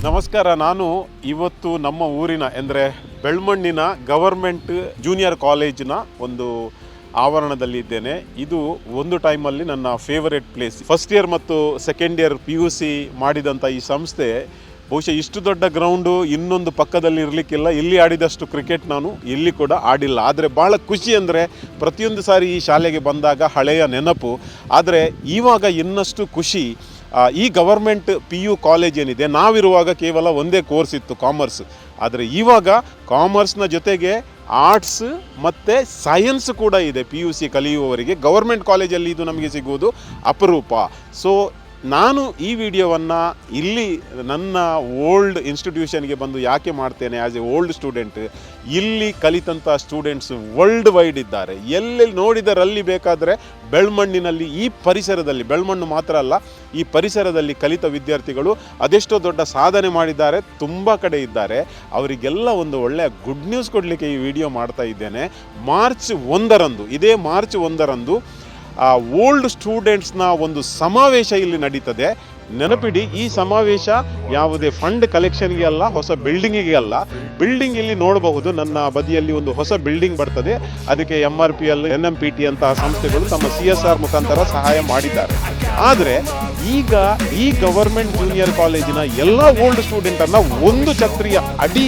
ನಮಸ್ಕಾರ. ನಾನು ಇವತ್ತು ನಮ್ಮ ಊರಿನ ಅಂದರೆ ಬೆಳ್ಮಣ್ಣಿನ ಗವರ್ಮೆಂಟ್ ಜೂನಿಯರ್ ಕಾಲೇಜಿನ ಒಂದು ಆವರಣದಲ್ಲಿ ಇದ್ದೇನೆ. ಇದು ಒಂದು ಟೈಮಲ್ಲಿ ನನ್ನ ಫೇವರೇಟ್ ಪ್ಲೇಸ್. ಫಸ್ಟ್ ಇಯರ್ ಮತ್ತು ಸೆಕೆಂಡ್ ಇಯರ್ PUC ಮಾಡಿದಂಥ ಈ ಸಂಸ್ಥೆ ಬಹುಶಃ ಇಷ್ಟು ದೊಡ್ಡ ಗ್ರೌಂಡು ಇನ್ನೊಂದು ಪಕ್ಕದಲ್ಲಿ ಇರಲಿಕ್ಕಿಲ್ಲ. ಇಲ್ಲಿ ಆಡಿದಷ್ಟು ಕ್ರಿಕೆಟ್ ನಾನು ಇಲ್ಲಿ ಕೂಡ ಆಡಿಲ್ಲ. ಆದರೆ ಭಾಳ ಖುಷಿ ಅಂದರೆ ಪ್ರತಿಯೊಂದು ಸಾರಿ ಈ ಶಾಲೆಗೆ ಬಂದಾಗ ಹಳೆಯ ನೆನಪು. ಆದರೆ ಇವಾಗ ಇನ್ನಷ್ಟು ಖುಷಿ. ಈ ಗವರ್ಮೆಂಟ್ PU ಕಾಲೇಜ್ ಏನಿದೆ, ನಾವಿರುವಾಗ ಕೇವಲ ಒಂದೇ ಕೋರ್ಸ್ ಇತ್ತು, ಕಾಮರ್ಸ್. ಆದರೆ ಇವಾಗ ಕಾಮರ್ಸ್ನ ಜೊತೆಗೆ ಆರ್ಟ್ಸ್ ಮತ್ತು ಸೈನ್ಸ್ ಕೂಡ ಇದೆ. PUC ಕಲಿಯುವವರಿಗೆ ಗವರ್ಮೆಂಟ್ ಕಾಲೇಜಲ್ಲಿ ಇದು ನಮಗೆ ಸಿಗುವುದು ಅಪರೂಪ. ಸೊ ನಾನು ಈ ವಿಡಿಯೋವನ್ನು ಇಲ್ಲಿ ನನ್ನ ಓಲ್ಡ್ ಇನ್ಸ್ಟಿಟ್ಯೂಷನ್ಗೆ ಬಂದು ಯಾಕೆ ಮಾಡ್ತೇನೆ, ಆ್ಯಸ್ ಎ ಓಲ್ಡ್ ಸ್ಟೂಡೆಂಟ್. ಇಲ್ಲಿ ಕಲಿತಂಥ ಸ್ಟೂಡೆಂಟ್ಸ್ ವರ್ಲ್ಡ್ ವೈಡ್ ಇದ್ದಾರೆ. ಎಲ್ಲೆಲ್ಲಿ ನೋಡಿದರಲ್ಲಿ ಬೇಕಾದರೆ ಬೆಳ್ಮಣ್ಣಿನಲ್ಲಿ ಈ ಪರಿಸರದಲ್ಲಿ, ಬೆಳ್ಮಣ್ಣು ಮಾತ್ರ ಅಲ್ಲ, ಈ ಪರಿಸರದಲ್ಲಿ ಕಲಿತ ವಿದ್ಯಾರ್ಥಿಗಳು ಅದೆಷ್ಟೋ ದೊಡ್ಡ ಸಾಧನೆ ಮಾಡಿದ್ದಾರೆ, ತುಂಬ ಕಡೆ ಇದ್ದಾರೆ. ಅವರಿಗೆಲ್ಲ ಒಂದು ಒಳ್ಳೆಯ ಗುಡ್ ನ್ಯೂಸ್ ಕೊಡಲಿಕ್ಕೆ ಈ ವಿಡಿಯೋ ಮಾಡ್ತಾ ಇದ್ದೇನೆ. ಮಾರ್ಚ್ 1ರಂದು, ಇದೇ ಮಾರ್ಚ್ 1ರಂದು ಓಲ್ಡ್ ಸ್ಟೂಡೆಂಟ್ಸ್ನ ಒಂದು ಸಮಾವೇಶ ಇಲ್ಲಿ ನಡೀತದೆ. ನೆನಪಿಡಿ, ಈ ಸಮಾವೇಶ ಯಾವುದೇ ಫಂಡ್ ಕಲೆಕ್ಷನ್ಗೆ ಅಲ್ಲ, ಹೊಸ ಬಿಲ್ಡಿಂಗಿಗೆ ಅಲ್ಲ. ಬಿಲ್ಡಿಂಗ್ ಇಲ್ಲಿ ನೋಡಬಹುದು, ನನ್ನ ಬದಿಯಲ್ಲಿ ಒಂದು ಹೊಸ ಬಿಲ್ಡಿಂಗ್ ಬರ್ತದೆ. ಅದಕ್ಕೆ MRPL, NMPT ಅಂತಹ ಸಂಸ್ಥೆಗಳು ತಮ್ಮ CSR ಮುಖಾಂತರ ಸಹಾಯ ಮಾಡಿದ್ದಾರೆ. ಆದರೆ ಈಗ ಈ ಗವರ್ಮೆಂಟ್ ಜೂನಿಯರ್ ಕಾಲೇಜಿನ ಎಲ್ಲ ಓಲ್ಡ್ ಸ್ಟೂಡೆಂಟನ್ನು ಒಂದು ಛತ್ರಿಯ ಅಡಿ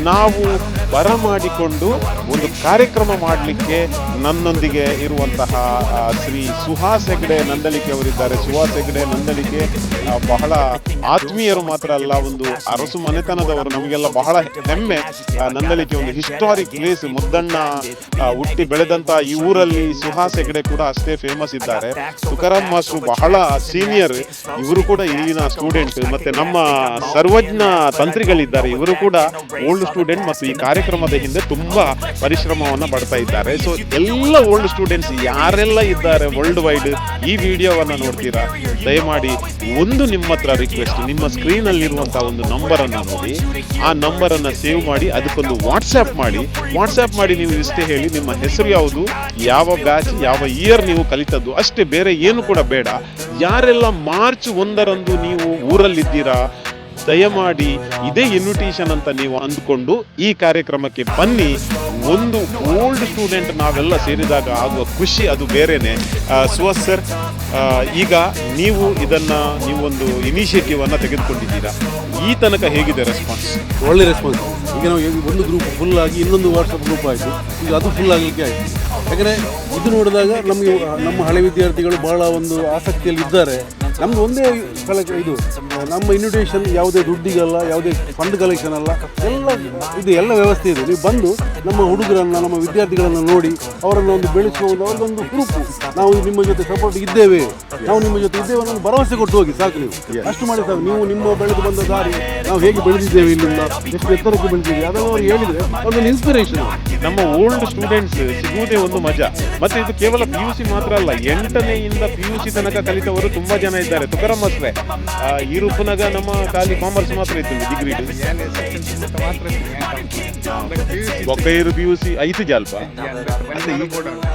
ನಾವು ಬರಮಾಡಿಕೊಂಡು ಒಂದು ಕಾರ್ಯಕ್ರಮ ಮಾಡಲಿಕ್ಕೆ ನನ್ನೊಂದಿಗೆ ಇರುವಂತಹ ಶ್ರೀ ಸುಹಾಸ್ ಹೆಗ್ಡೆ ನಂದಲಿಕೆ ಅವರಿದ್ದಾರೆ. ಸುಹಾಸ್ ಹೆಗ್ಡೆ ನಂದಲಿಕೆ ಬಹಳ ಆತ್ಮೀಯರು ಮಾತ್ರ ಅಲ್ಲ, ಒಂದು ಅರಸು ಮನೆತನದವರು. ನಮಗೆಲ್ಲ ಬಹಳ ಹೆಮ್ಮೆ. ನಂದಲಿಕೆ ಒಂದು ಹಿಸ್ಟಾರಿಕ್ ಪ್ಲೇಸ್. ಮುದ್ದಣ್ಣ ಹುಟ್ಟಿ ಬೆಳೆದಂಥ ಈ ಊರಲ್ಲಿ ಸುಹಾಸ್ ಹೆಗ್ಡೆ ಕೂಡ ಅಷ್ಟೇ ಫೇಮಸ್ ಇದ್ದಾರೆ. ತುಕಾರಾಮ್ ಮಾಸ್ಟ್ರು ಬಹಳ ಸೀನಿಯರ್, ಇವರು ಕೂಡ ಇಲ್ಲಿನ ಸ್ಟೂಡೆಂಟ್. ಮತ್ತು ನಮ್ಮ ಸರ್ವಜ್ಞ ತಂತ್ರಿಗಳಿದ್ದಾರೆ, ಇವರು ಕೂಡ ಓಲ್ಡ್ ಸ್ಟೂಡೆಂಟ್ ಮತ್ತು ಈ ಕಾರ್ಯಕ್ರಮದ ಹಿಂದೆ ತುಂಬ ಪರಿಶ್ರಮವನ್ನು ಪಡ್ತಾ ಇದ್ದಾರೆ. ಸೊ ಎಲ್ಲ ಓಲ್ಡ್ ಸ್ಟೂಡೆಂಟ್ಸ್ ಯಾರೆಲ್ಲ ಇದ್ದಾರೆ ವರ್ಲ್ಡ್ ವೈಡ್ ಈ ವಿಡಿಯೋವನ್ನು ನೋಡ್ತೀರಾ, ದಯಮಾಡಿ ಒಂದು ನಿಮ್ಮ ಹತ್ರ ರಿಕ್ವೆಸ್ಟ್, ನಿಮ್ಮ ಸ್ಕ್ರೀನಲ್ಲಿರುವಂಥ ಒಂದು ನಂಬರನ್ನು ನೋಡಿ, ಆ ನಂಬರನ್ನು ಸೇವ್ ಮಾಡಿ, ಅದಕ್ಕೊಂದು ವಾಟ್ಸ್ಆ್ಯಪ್ ಮಾಡಿ ನೀವು ಇಷ್ಟೇ ಹೇಳಿ, ನಿಮ್ಮ ಹೆಸರು ಯಾವುದು, ಯಾವ ಬ್ಯಾಚ್, ಯಾವ ಇಯರ್ ನೀವು ಕಲಿತದ್ದು, ಅಷ್ಟೇ, ಬೇರೆ ಏನು ಕೂಡ ಬೇಡ. ಯಾರೆಲ್ಲ ಮಾರ್ಚ್ 1ರಂದು ನೀವು ಊರಲ್ಲಿದ್ದೀರಾ, ದಯಮಾಡಿ ಇದೇ ಇನ್ವಿಟೇಷನ್ ಅಂತ ನೀವು ಅಂದ್ಕೊಂಡು ಈ ಕಾರ್ಯಕ್ರಮಕ್ಕೆ ಬನ್ನಿ. ಒಂದು ಓಲ್ಡ್ ಸ್ಟೂಡೆಂಟ್ ನಾವೆಲ್ಲ ಸೇರಿದಾಗ ಆಗುವ ಖುಷಿ ಅದು ಬೇರೆನೆ. ಸುಹಾಸ್ ಸರ್, ಈಗ ನೀವೊಂದು ಇನಿಷಿಯೇಟಿವ್ ಅನ್ನು ತೆಗೆದುಕೊಂಡಿದ್ದೀರಾ, ಈ ತನಕ ಹೇಗಿದೆ ರೆಸ್ಪಾನ್ಸ್? ಒಳ್ಳೆ ರೆಸ್ಪಾನ್ಸ್. ಈಗ ನಾವು ಒಂದು ಗ್ರೂಪ್ ಫುಲ್ ಆಗಿ, ಇನ್ನೊಂದು ವಾಟ್ಸಪ್ ಗ್ರೂಪ್ ಆಯಿತು, ಈಗ ಅದು ಫುಲ್ ಆಗಲಿಕ್ಕೆ ಆಯಿತು. ಯಾಕಂದರೆ ಇದು ನೋಡಿದಾಗ ನಮಗೆ ನಮ್ಮ ಹಳೆ ವಿದ್ಯಾರ್ಥಿಗಳು ಭಾಳ ಒಂದು ಆಸಕ್ತಿಯಲ್ಲಿ ಇದ್ದಾರೆ. ನಮ್ಮದು ಒಂದೇ ಇದು ನಮ್ಮ ಇನ್ವಿಟೇಷನ್ ಯಾವುದೇ ದುಡ್ಡಿಗಲ್ಲ, ಯಾವುದೇ ಫಂಡ್ ಕಲೆಕ್ಷನ್ ಅಲ್ಲ, ಎಲ್ಲ ವ್ಯವಸ್ಥೆ ಇದೆ. ನೀವು ಬಂದು ನಮ್ಮ ಹುಡುಗರನ್ನು, ನಮ್ಮ ವಿದ್ಯಾರ್ಥಿಗಳನ್ನು ನೋಡಿ ಅವರನ್ನು ಒಂದು ಬೆಳೆಸುವುದು, ಅವ್ರಿಗೊಂದು ಗ್ರೂಪು, ನಾವು ನಿಮ್ಮ ಜೊತೆ ಸಪೋರ್ಟ್ ಇದ್ದೇವೆ, ನಾವು ನಿಮ್ಮ ಜೊತೆ ಇದ್ದೇವೆ ಅನ್ನೋ ಭರವಸೆ ಕೊಟ್ಟು ಹೋಗಿ ಸಾಕು. ನೀವು ಅಷ್ಟು ಮಾಡಿ ಸಾಕು. ನೀವು ನಿಮ್ಮ ಬೆಳೆದು ಬಂದ ದಾರಿ, ನಾವು ಹೇಗೆ ಬೆಳೆದಿದ್ದೇವೆ, ಇಲ್ಲಿಂದ ಎಷ್ಟು ಎತ್ತರಕ್ಕೆ ಬೆಳೆದಿದ್ದೇವೆ, ಅದನ್ನು ಅವ್ರು ಹೇಳಿದರೆ ಅವ್ರೊಂದು ಇನ್ಸ್ಪಿರೇಷನ್. ನಮ್ಮ ಓಲ್ಡ್ ಸ್ಟೂಡೆಂಟ್ಸ್ ಸಿಗುವುದೇ ಒಂದು ಮಜಾ. ಮತ್ತು ಇದು ಕೇವಲ PUC ಮಾತ್ರ ಅಲ್ಲ, 8ನೇಯಿಂದ PUC ತನಕ ಕಲಿತವರು ತುಂಬ ಜನ ಇದ್ದಾರೆ. ತುಕಾರಾಮ್ ಮಾಸ್ಟ್ರೆ, ಈ ರೂಪನಾಗ ನಮ್ಮ ಖಾಲಿ ಕಾಮರ್ಸ್ ಮಾತ್ರ ಇತ್ತು, ಡಿಗ್ರಿ ಒಕ್ಕೈರು PUC ಐದು ಜಾಲ್ಪ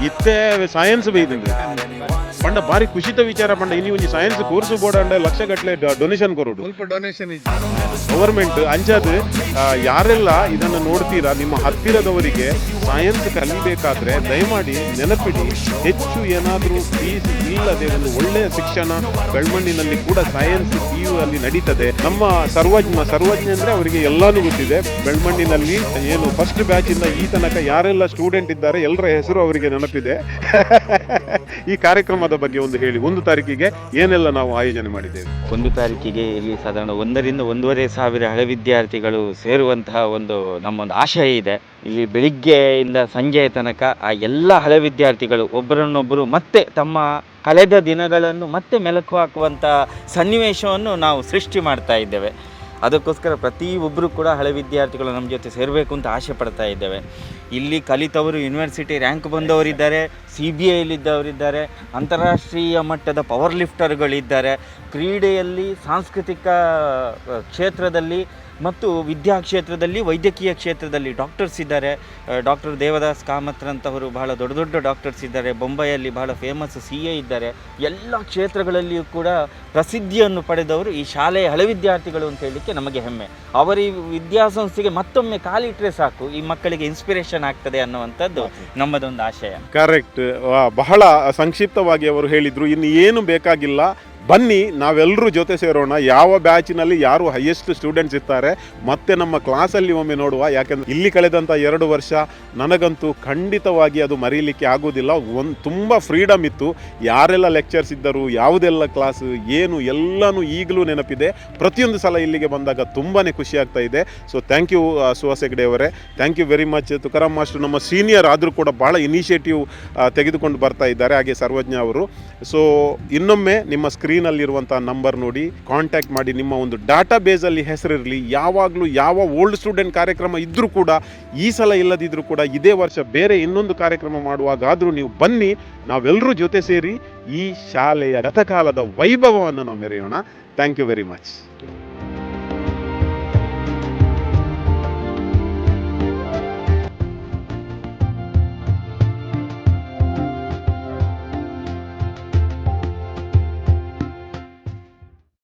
ಇತ್ತೆ ಸೈನ್ಸ್ ಬೈದಂದ್ರೆ ಪಂಡ ಭಾರಿ ಖುಷಿತ ವಿಚಾರ. ಪಂಡ ಇನ್ನು ಒಂದು ಸೈನ್ಸ್ ಕೋರ್ಸ್ ಬೋರ್ಡ್ ಅಂಡ ಲಕ್ಷಗಟ್ಟಲೆ ಡೊನೇಷನ್ ಕೊರೋಡು ಗವರ್ಮೆಂಟ್ ಅಂಚದು. ಯಾರೆಲ್ಲ ಇದನ್ನು ನೋಡ್ತೀರಾ, ನಿಮ್ಮ ಹತ್ತಿರದವರಿಗೆ ಸೈನ್ಸ್ ಕಲಿಬೇಕಾದ್ರೆ ದಯಮಾಡಿ ನೆನಪಿಡಿ, ಹೆಚ್ಚು ಏನಾದರೂ ಫೀಸ್ ಇಲ್ಲದೆ ಒಂದು ಒಳ್ಳೆಯ ಶಿಕ್ಷಣ ಬೆಳ್ಮಣ್ಣಿನಲ್ಲಿ ಕೂಡ ಸೈನ್ಸ್ PU ಅಲ್ಲಿ ನಡೀತದೆ. ನಮ್ಮ ಸರ್ವಜ್ಞ ಅಂದರೆ ಅವರಿಗೆ ಎಲ್ಲಾನು ಗೊತ್ತಿದೆ. ಬೆಳ್ಮಣ್ಣಿನಲ್ಲಿ ಏನು ಫಸ್ಟ್ ಬ್ಯಾಚ್ ಇಂದ ಈ ತನಕ ಯಾರೆಲ್ಲ ಸ್ಟೂಡೆಂಟ್ ಇದ್ದಾರೆ ಎಲ್ಲರ ಹೆಸರು ಅವರಿಗೆ ನೆನಪಿದೆ. ಈ ಕಾರ್ಯಕ್ರಮದ ಬಗ್ಗೆ ಒಂದು ಹೇಳಿ, 1 ತಾರೀಕಿಗೆ ಏನೆಲ್ಲ ನಾವು ಆಯೋಜನೆ ಮಾಡಿದ್ದೇವೆ? 1 ತಾರೀಕಿಗೆ ಇಲ್ಲಿ ಸಾಧಾರಣ 1 ರಿಂದ 1.5 ಸಾವಿರ ಹಳೆ ವಿದ್ಯಾರ್ಥಿಗಳು ಸೇರುವಂತಹ ನಮ್ಮೊಂದು ಆಶಯ ಇದೆ. ಇಲ್ಲಿ ಬೆಳಿಗ್ಗೆಯಿಂದ ಸಂಜೆಯ ತನಕ ಆ ಎಲ್ಲ ಹಳೆ ವಿದ್ಯಾರ್ಥಿಗಳು ಒಬ್ಬರನ್ನೊಬ್ಬರು ಮತ್ತೆ ತಮ್ಮ ಕಳೆದ ದಿನಗಳನ್ನು ಮತ್ತೆ ಮೆಲುಕು ಹಾಕುವಂಥ ಸನ್ನಿವೇಶವನ್ನು ನಾವು ಸೃಷ್ಟಿ ಮಾಡ್ತಾ ಇದ್ದೇವೆ. ಅದಕ್ಕೋಸ್ಕರ ಪ್ರತಿಯೊಬ್ಬರು ಕೂಡ ಹಳೆ ವಿದ್ಯಾರ್ಥಿಗಳು ನಮ್ಮ ಜೊತೆ ಸೇರಬೇಕು ಅಂತ ಆಸೆ ಪಡ್ತಾ ಇದ್ದೇವೆ. ಇಲ್ಲಿ ಕಲಿತವರು ಯೂನಿವರ್ಸಿಟಿ ರ್ಯಾಂಕ್ ಬಂದವರಿದ್ದಾರೆ, CBIಯಲ್ಲಿದ್ದವರಿದ್ದಾರೆ, ಅಂತಾರಾಷ್ಟ್ರೀಯ ಮಟ್ಟದ ಪವರ್ ಲಿಫ್ಟರ್ಗಳಿದ್ದಾರೆ, ಕ್ರೀಡೆಯಲ್ಲಿ ಸಾಂಸ್ಕೃತಿಕ ಕ್ಷೇತ್ರದಲ್ಲಿ ಮತ್ತು ವಿದ್ಯಾ ಕ್ಷೇತ್ರದಲ್ಲಿ, ವೈದ್ಯಕೀಯ ಕ್ಷೇತ್ರದಲ್ಲಿ ಡಾಕ್ಟರ್ಸ್ ಇದ್ದಾರೆ. ಡಾಕ್ಟರ್ ದೇವದಾಸ್ ಕಾಮತ್ರಂತವರು ಬಹಳ ದೊಡ್ಡ ದೊಡ್ಡ ಡಾಕ್ಟರ್ಸ್ ಇದ್ದಾರೆ. ಬೊಂಬೈಯಲ್ಲಿ ಬಹಳ ಫೇಮಸ್ CA ಇದ್ದಾರೆ. ಎಲ್ಲ ಕ್ಷೇತ್ರಗಳಲ್ಲಿಯೂ ಕೂಡ ಪ್ರಸಿದ್ಧಿಯನ್ನು ಪಡೆದವರು ಈ ಶಾಲೆಯ ಹಳೆ ವಿದ್ಯಾರ್ಥಿಗಳು ಅಂತ ಹೇಳಲಿಕ್ಕೆ ನಮಗೆ ಹೆಮ್ಮೆ. ಅವರ ಈ ವಿದ್ಯಾಸಂಸ್ಥೆಗೆ ಮತ್ತೊಮ್ಮೆ ಕಾಲಿಟ್ಟರೆ ಸಾಕು, ಈ ಮಕ್ಕಳಿಗೆ ಇನ್ಸ್ಪಿರೇಷನ್ ಆಗ್ತದೆ ಅನ್ನುವಂಥದ್ದು ನಮ್ಮದೊಂದು ಆಶಯ. ಕರೆಕ್ಟ್. ಬಹಳ ಸಂಕ್ಷಿಪ್ತವಾಗಿ ಅವರು ಹೇಳಿದರು, ಇನ್ನು ಏನು ಬೇಕಾಗಿಲ್ಲ, ಬನ್ನಿ ನಾವೆಲ್ಲರೂ ಜೊತೆ ಸೇರೋಣ. ಯಾವ ಬ್ಯಾಚಿನಲ್ಲಿ ಯಾರು ಹೈಯೆಸ್ಟ್ ಸ್ಟೂಡೆಂಟ್ಸ್ ಇರ್ತಾರೆ ಮತ್ತೆ ನಮ್ಮ ಕ್ಲಾಸಲ್ಲಿ ಒಮ್ಮೆ ನೋಡುವ. ಯಾಕೆಂದರೆ ಇಲ್ಲಿ ಕಳೆದಂಥ 2 ವರ್ಷ ನನಗಂತೂ ಖಂಡಿತವಾಗಿ ಅದು ಮರೀಲಿಕ್ಕೆ ಆಗೋದಿಲ್ಲ. ತುಂಬ ಫ್ರೀಡಮ್ ಇತ್ತು. ಯಾರೆಲ್ಲ ಲೆಕ್ಚರ್ಸ್ ಇದ್ದರು, ಯಾವುದೆಲ್ಲ ಕ್ಲಾಸ್ ಏನು ಎಲ್ಲನೂ ಈಗಲೂ ನೆನಪಿದೆ. ಪ್ರತಿಯೊಂದು ಸಲ ಇಲ್ಲಿಗೆ ಬಂದಾಗ ತುಂಬಾ ಖುಷಿ ಆಗ್ತಾ ಇದೆ. So thank you Suhas Hegde ಅವರೇ, thank you very much. Tukaram master ನಮ್ಮ ಸೀನಿಯರ್ ಆದರೂ ಕೂಡ ಭಾಳ ಇನಿಷಿಯೇಟಿವ್ ತೆಗೆದುಕೊಂಡು ಬರ್ತಾ ಇದ್ದಾರೆ, ಹಾಗೆ ಸರ್ವಜ್ಞ ಅವರು. ಸೊ ಇನ್ನೊಮ್ಮೆ ನಿಮ್ಮ ಸ್ಕ್ರೀನಲ್ಲಿರುವಂಥ ನಂಬರ್ ನೋಡಿ ಕಾಂಟ್ಯಾಕ್ಟ್ ಮಾಡಿ. ನಿಮ್ಮ ಒಂದು ಡಾಟಾ ಬೇಸಲ್ಲಿ ಹೆಸರಿರಲಿ. ಯಾವಾಗಲೂ ಯಾವ ಓಲ್ಡ್ ಸ್ಟೂಡೆಂಟ್ ಕಾರ್ಯಕ್ರಮ ಇದ್ದರೂ ಕೂಡ, ಈ ಸಲ ಇಲ್ಲದಿದ್ದರೂ ಕೂಡ ಇದೇ ವರ್ಷ ಬೇರೆ ಇನ್ನೊಂದು ಕಾರ್ಯಕ್ರಮ ಮಾಡುವಾಗಾದರೂ ನೀವು ಬನ್ನಿ, ನಾವೆಲ್ಲರೂ ಜೊತೆ ಸೇರಿ ಈ ಶಾಲೆಯ ಗತಕಾಲದ ವೈಭವವನ್ನು ನಾವು ಮೆರೆಯೋಣ. Thank you very much.